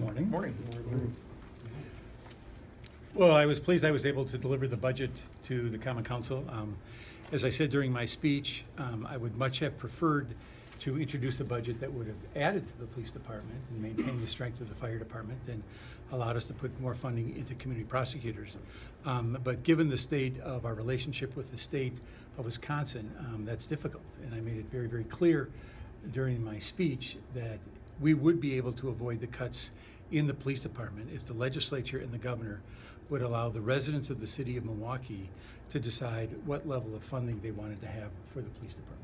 morning. Morning. Well, I was pleased I was able to deliver the budget to the Common Council. As I said during my speech, I would much have preferred to introduce a budget that would have added to the police department and maintained the strength of the fire department and allowed us to put more funding into community prosecutors. But given the state of our relationship with the state of Wisconsin, that's difficult. And I made it very, very clear during my speech that we would be able to avoid the cuts in the police department if the legislature and the governor would allow the residents of the city of Milwaukee to decide what level of funding they wanted to have for the police department.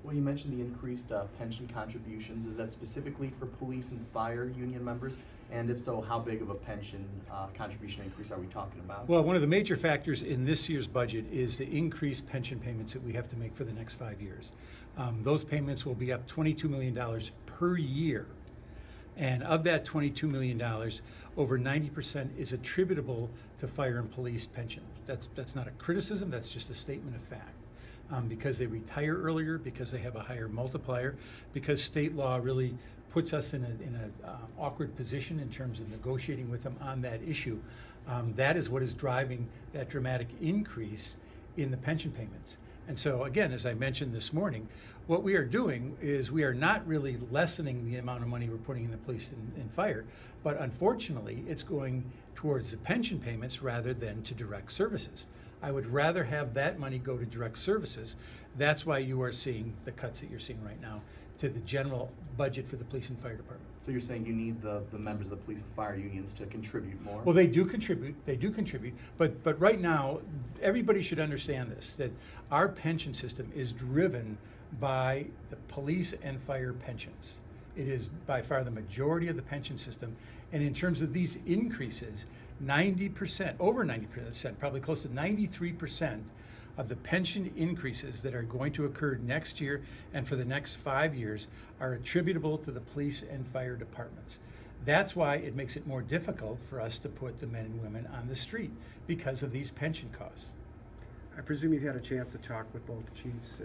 Well, you mentioned the increased pension contributions. Is that specifically for police and fire union members? And if so, how big of a pension contribution increase are we talking about? Well, one of the major factors in this year's budget is the increased pension payments that we have to make for the next 5 years. Those payments will be up $22 million per year. And of that $22 million, over 90% is attributable to fire and police pensions. That's not a criticism, that's just a statement of fact. Because they retire earlier, because they have a higher multiplier, because state law really puts us in an awkward position in terms of negotiating with them on that issue. That is what is driving that dramatic increase in the pension payments. And so again, as I mentioned this morning, what we are doing is we are not really lessening the amount of money we're putting in the police and fire, but unfortunately it's going towards the pension payments rather than to direct services. I would rather have that money go to direct services. That's why you are seeing the cuts that you're seeing right now to the general budget for the police and fire department. So you're saying you need the members of the police and fire unions to contribute more? Well, they do contribute, but right now, everybody should understand this, that our pension system is driven by the police and fire pensions. It is by far the majority of the pension system, and in terms of these increases, 90%, over 90%, probably close to 93% of the pension increases that are going to occur next year and for the next 5 years are attributable to the police and fire departments. That's why it makes it more difficult for us to put the men and women on the street because of these pension costs. I presume you've had a chance to talk with both chiefs,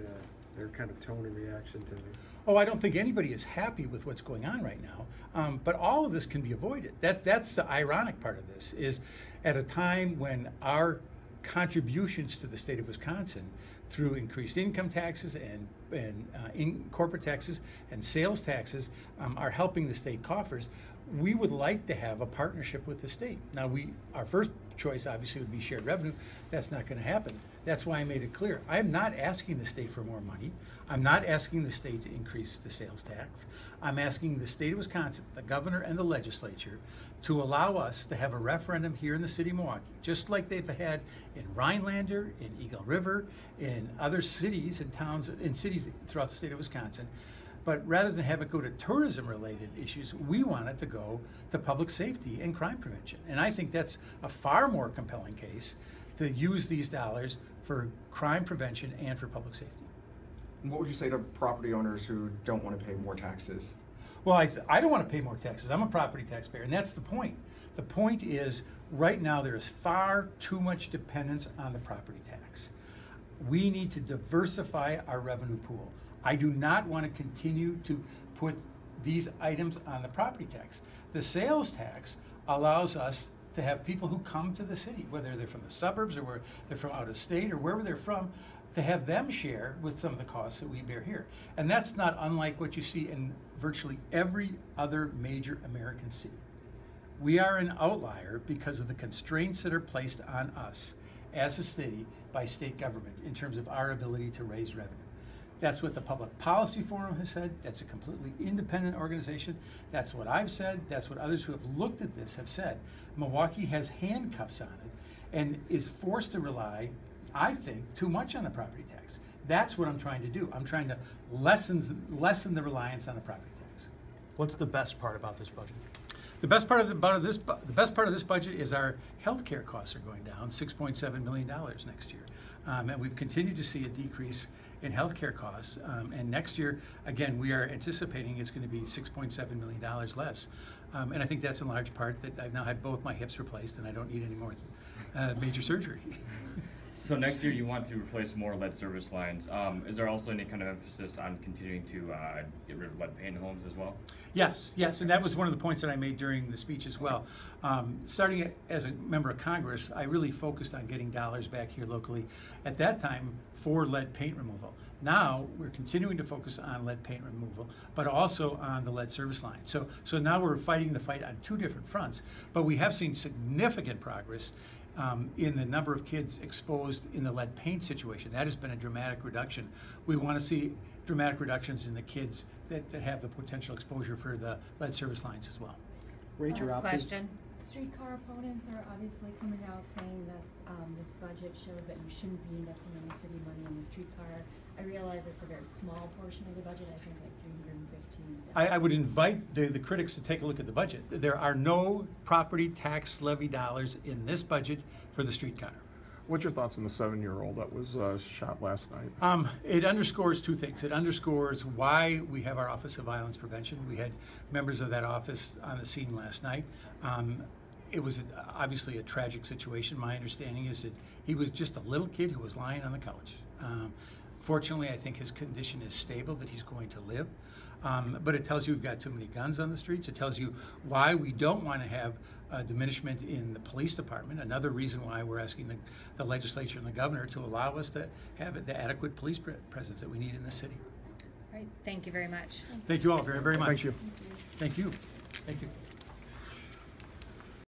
their kind of tone and reaction to this. Oh, I don't think anybody is happy with what's going on right now, but all of this can be avoided. That's the ironic part of this, is at a time when our contributions to the state of Wisconsin through increased income taxes and corporate taxes and sales taxes are helping the state coffers. We would like to have a partnership with the state. Now, our first choice obviously would be shared revenue. That's not going to happen. That's why I made it clear. I am not asking the state for more money. I'm not asking the state to increase the sales tax. I'm asking the state of Wisconsin, the governor and the legislature, to allow us to have a referendum here in the city of Milwaukee, just like they've had in Rhinelander, in Eagle River, in other cities and towns, in cities throughout the state of Wisconsin. But rather than have it go to tourism-related issues, we want it to go to public safety and crime prevention. And I think that's a far more compelling case to use these dollars for crime prevention and for public safety. What would you say to property owners who don't want to pay more taxes? Well, I don't want to pay more taxes. I'm a property taxpayer, and that's the point. The point is, right now there is far too much dependence on the property tax. We need to diversify our revenue pool. I do not want to continue to put these items on the property tax. The sales tax allows us to have people who come to the city, whether they're from the suburbs or where they're from out of state or wherever they're from, to have them share with some of the costs that we bear here. And that's not unlike what you see in virtually every other major American city. We are an outlier because of the constraints that are placed on us as a city by state government in terms of our ability to raise revenue. That's what the Public Policy Forum has said. That's a completely independent organization. That's what I've said. That's what others who have looked at this have said. Milwaukee has handcuffs on it and is forced to rely, I think, too much on the property tax. That's what I'm trying to do. I'm trying to lessen the reliance on the property tax. What's the best part about this budget? The best part of this budget is our health care costs are going down $6.7 million next year. And we've continued to see a decrease in health care costs. And next year, again, we are anticipating it's going to be $6.7 million less. And I think that's in large part that I've now had both my hips replaced and I don't need any more major surgery. So next year you want to replace more lead service lines. Is there also any kind of emphasis on continuing to get rid of lead paint homes as well? Yes, yes, and that was one of the points that I made during the speech as well. Starting as a member of Congress, I really focused on getting dollars back here locally at that time for lead paint removal. Now we're continuing to focus on lead paint removal, but also on the lead service line. So now we're fighting the fight on two different fronts, but we have seen significant progress in the number of kids exposed in the lead paint situation. That has been a dramatic reduction. We want to see dramatic reductions in the kids that have the potential exposure for the lead service lines as well. Rate your options. Question. Streetcar opponents are obviously coming out saying that this budget shows that you shouldn't be investing any city money in the streetcar. I realize it's a very small portion of the budget, I think like $315. I would invite the critics to take a look at the budget. There are no property tax levy dollars in this budget for the streetcar. What's your thoughts on the 7-year-old that was shot last night? It underscores two things. It underscores why we have our Office of Violence Prevention. We had members of that office on the scene last night. It was obviously a tragic situation. My understanding is that he was just a little kid who was lying on the couch. Fortunately, I think his condition is stable, that he's going to live. But it tells you we've got too many guns on the streets. It tells you why we don't want to have a diminishment in the police department. Another reason why we're asking the legislature and the governor to allow us to have the adequate police presence that we need in the city. All right, thank you very much. Thank you all very, very much. Thank you. Thank you. Thank you.